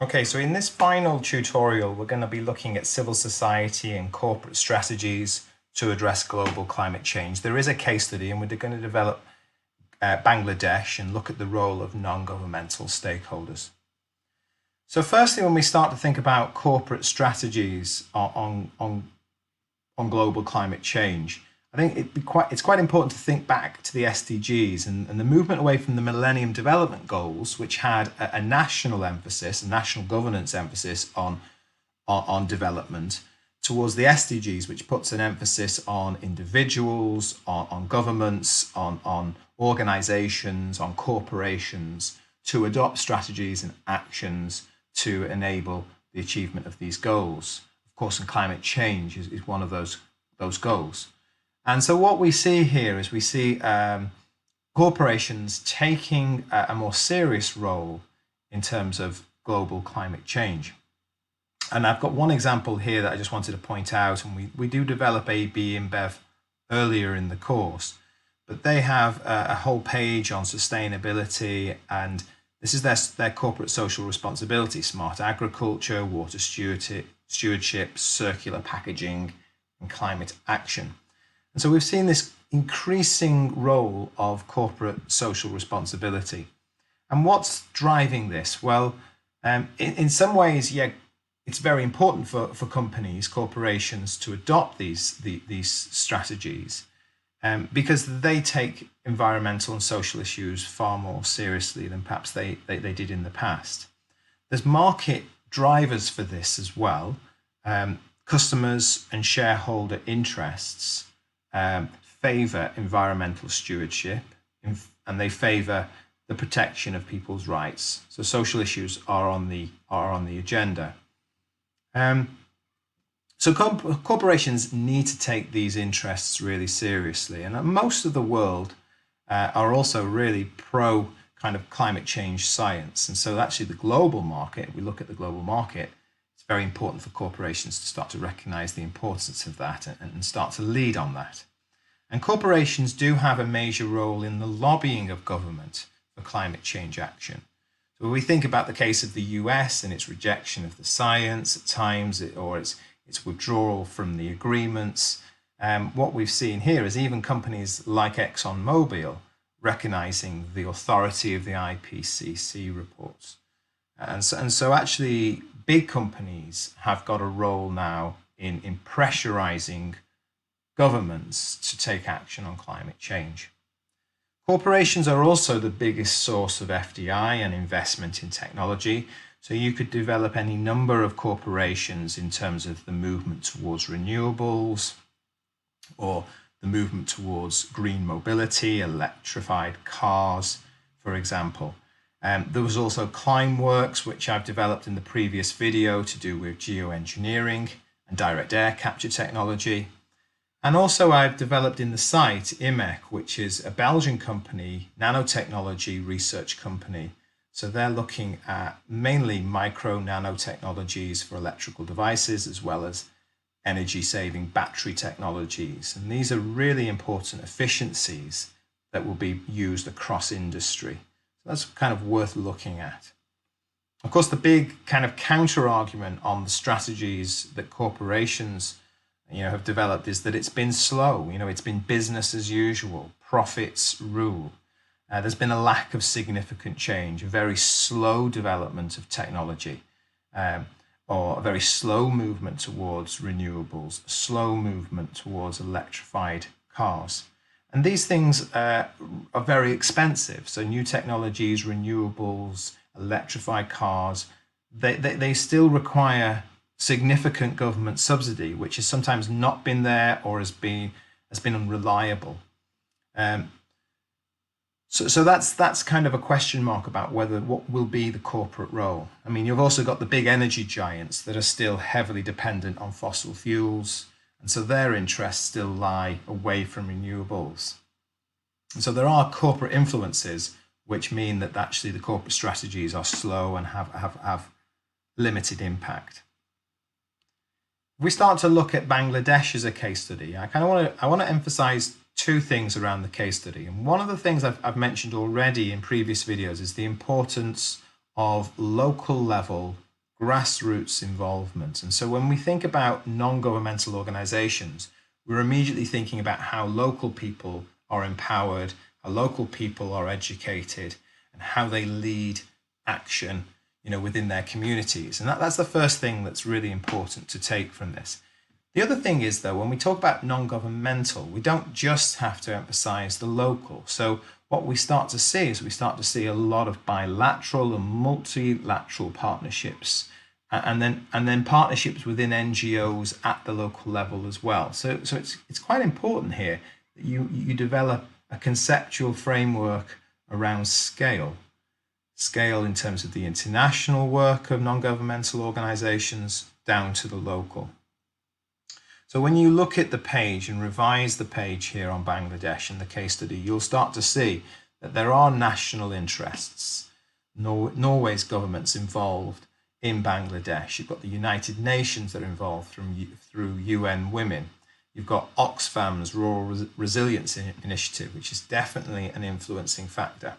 Okay, so in this final tutorial, we're going to be looking at civil society and corporate strategies to address global climate change. There is a case study, and we're going to develop Bangladesh and look at the role of non-governmental stakeholders. So firstly, when we start to think about corporate strategies on global climate change, I think it's quite important to think back to the SDGs and the movement away from the Millennium Development Goals, which had a national emphasis, a national governance emphasis on development, towards the SDGs, which puts an emphasis on individuals, on governments, on organizations, on corporations to adopt strategies and actions to enable the achievement of these goals. Of course, and climate change is one of those goals. And so what we see here is we see corporations taking a more serious role in terms of global climate change. And I've got one example here that I just wanted to point out, and we do develop AB InBev earlier in the course, but they have a whole page on sustainability, and this is their corporate social responsibility: smart agriculture, water stewardship, circular packaging, and climate action. And so we've seen this increasing role of corporate social responsibility. And what's driving this? Well, in some ways, yeah, it's very important for companies, corporations to adopt these strategies because they take environmental and social issues far more seriously than perhaps they did in the past. There's market drivers for this as well. Customers and shareholder interests favor environmental stewardship, and they favor the protection of people's rights. So social issues are on the agenda. So corporations need to take these interests really seriously, and most of the world are also really pro kind of climate change science. And so actually the global market, if we look at the global market, it's very important for corporations to start to recognize the importance of that and start to lead on that. And corporations do have a major role in the lobbying of government for climate change action. So when we think about the case of the US and its rejection of the science at times, or its withdrawal from the agreements, what we've seen here is even companies like ExxonMobil recognizing the authority of the IPCC reports. And so actually big companies have got a role now in pressurizing governments to take action on climate change. Corporations are also the biggest source of FDI and investment in technology. So you could develop any number of corporations in terms of the movement towards renewables or the movement towards green mobility, electrified cars, for example. There was also Climeworks, which I've developed in the previous video to do with geoengineering and direct air capture technology. And also I've developed in the site IMEC, which is a Belgian company, nanotechnology research company. So they're looking at mainly micro nanotechnologies for electrical devices, as well as energy saving battery technologies. And these are really important efficiencies that will be used across industry. So that's kind of worth looking at. Of course, the big kind of counter argument on the strategies that corporations have developed is that it's been slow. It's been business as usual, profits rule. There's been a lack of significant change, a very slow development of technology, or a very slow movement towards renewables, a slow movement towards electrified cars. And these things are very expensive. So new technologies, renewables, electrified cars, they still require significant government subsidy, which has sometimes not been there or has been unreliable. So that's kind of a question mark about what will be the corporate role. I mean, you've also got the big energy giants that are still heavily dependent on fossil fuels, and so their interests still lie away from renewables. And so there are corporate influences which mean that actually the corporate strategies are slow and have limited impact. If we start to look at Bangladesh as a case study, I want to emphasize two things around the case study. And one of the things I've mentioned already in previous videos is the importance of local level grassroots involvement. And so when we think about non-governmental organizations, we're immediately thinking about how local people are empowered, how local people are educated, and how they lead action, within their communities. And that's the first thing that's really important to take from this. The other thing is, though, when we talk about non-governmental, we don't just have to emphasize the local. So what we start to see is a lot of bilateral and multilateral partnerships, and then partnerships within NGOs at the local level as well. So it's quite important here that you develop a conceptual framework around scale in terms of the international work of non-governmental organizations down to the local. So when you look at the page and revise the page here on Bangladesh and the case study, you'll start to see that there are national interests. Norway's government's involved in Bangladesh. You've got the United Nations that are involved through UN Women. You've got Oxfam's Rural Resilience Initiative, which is definitely an influencing factor.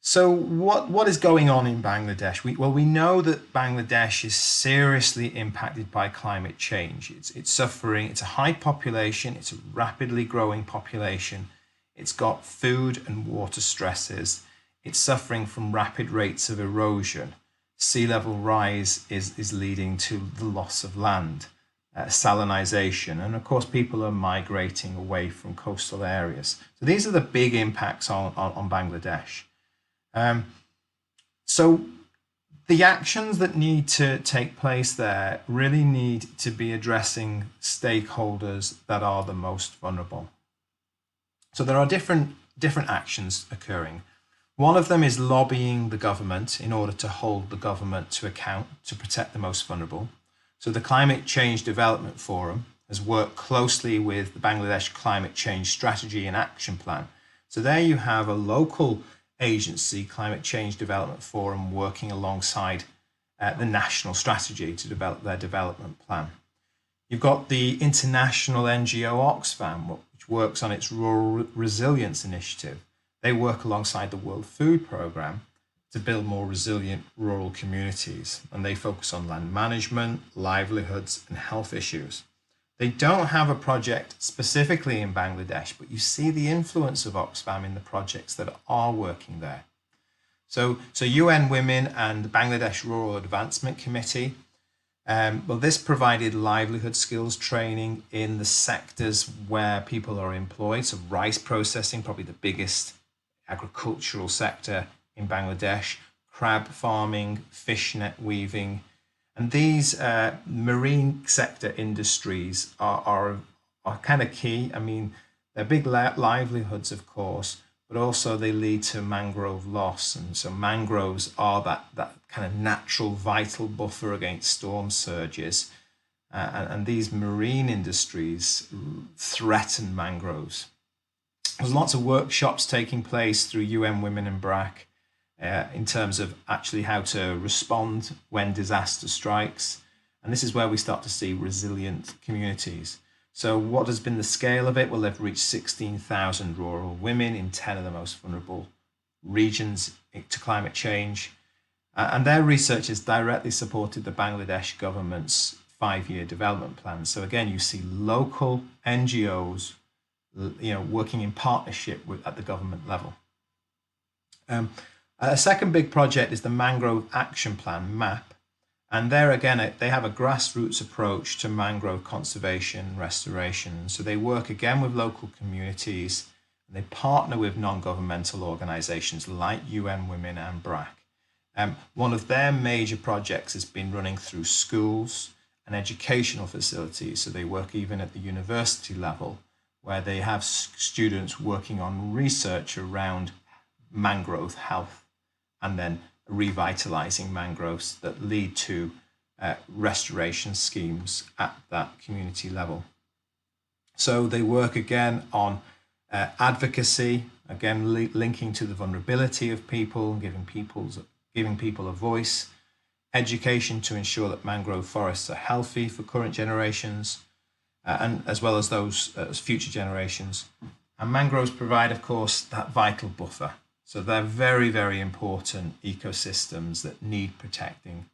So what is going on in Bangladesh? We know that Bangladesh is seriously impacted by climate change. It's suffering. It's a high population. It's a rapidly growing population. It's got food and water stresses. It's suffering from rapid rates of erosion. Sea level rise is leading to the loss of land, salinization, and of course people are migrating away from coastal areas. So these are the big impacts on Bangladesh. So the actions that need to take place there really need to be addressing stakeholders that are the most vulnerable. So there are different actions occurring. One of them is lobbying the government in order to hold the government to account to protect the most vulnerable. So the Climate Change Development Forum has worked closely with the Bangladesh Climate Change Strategy and Action Plan. So there you have a local agency, Climate Change Development Forum, working alongside the national strategy to develop their development plan. You've got the international NGO Oxfam, which works on its Rural Resilience Initiative. They work alongside the World Food Programme to build more resilient rural communities, and they focus on land management, livelihoods, and health issues. They don't have a project specifically in Bangladesh, but you see the influence of Oxfam in the projects that are working there. So UN Women and the Bangladesh Rural Advancement Committee, this provided livelihood skills training in the sectors where people are employed. So rice processing, probably the biggest agricultural sector in Bangladesh, crab farming, fish net weaving. And these marine sector industries are kind of key. I mean, they're big livelihoods, of course, but also they lead to mangrove loss. And so mangroves are that kind of natural vital buffer against storm surges. And these marine industries threaten mangroves. There's lots of workshops taking place through UN Women and BRAC in terms of actually how to respond when disaster strikes. And this is where we start to see resilient communities. So what has been the scale of it? Well, they've reached 16,000 rural women in 10 of the most vulnerable regions to climate change. And their research has directly supported the Bangladesh government's 5-year development plan. So again, you see local NGOs working in partnership at the government level. A second big project is the Mangrove Action Plan, MAP. And there again, they have a grassroots approach to mangrove conservation and restoration. So they work again with local communities, and they partner with non-governmental organizations like UN Women and BRAC. One of their major projects has been running through schools and educational facilities. So they work even at the university level, where they have students working on research around mangrove health and then revitalizing mangroves that lead to restoration schemes at that community level. So they work again on advocacy, again linking to the vulnerability of people, giving people a voice, education to ensure that mangrove forests are healthy for current generations, and as well as those future generations. And mangroves provide, of course, that vital buffer. So they're very, very important ecosystems that need protecting